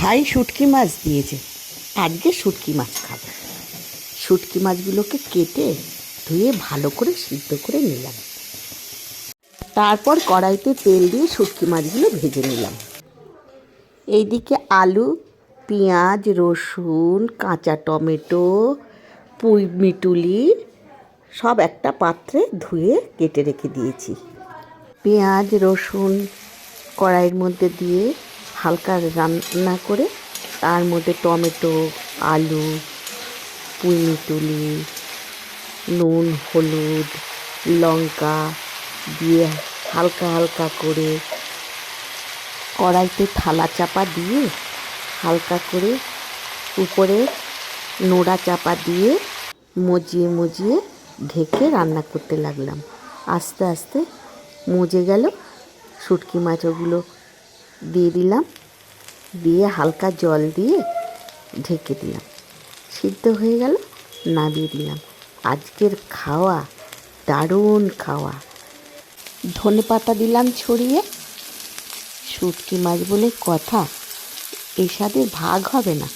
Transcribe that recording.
ভাই শুটকি মাছ দিয়েছে, আজকে শুটকি মাছ খাবো। শুটকি মাছগুলোকে কেটে ধুয়ে ভালো করে সিদ্ধ করে নিলাম। তারপর কড়াইতে তেল দিয়ে শুটকি মাছগুলো ভেজে নিলাম। এইদিকে আলু, পেঁয়াজ, রসুন, কাঁচা টমেটো, পুঁই মিটুলি সব একটা পাত্রে ধুয়ে কেটে রেখে দিয়েছি। পেঁয়াজ রসুন কড়াইয়ের মধ্যে দিয়ে হালকা রান্না করে তার মধ্যে টমেটো, আলু, পুঁই মিটুলি, নুন, হলুদ, লঙ্কা দিয়ে হালকা হালকা করে কড়াইতে থালা চাপা দিয়ে হালকা করে উপরে নোড়া চাপা দিয়ে মজিয়ে মজিয়ে ঢেকে রান্না করতে লাগলাম। আস্তে আস্তে মজে গেল, শুটকি মাছগুলো দিয়ে দিলাম, দিয়ে হালকা জল দিয়ে ঢেকে দিলাম। সিদ্ধ হয়ে গেল, নামিয়ে দিলাম। আজকের খাওয়া দারুণ খাওয়া। ধনেপাতা দিলাম ছড়িয়ে। শুটকি মাছ বলে কথা, এর সাথে ভাগ হবে না।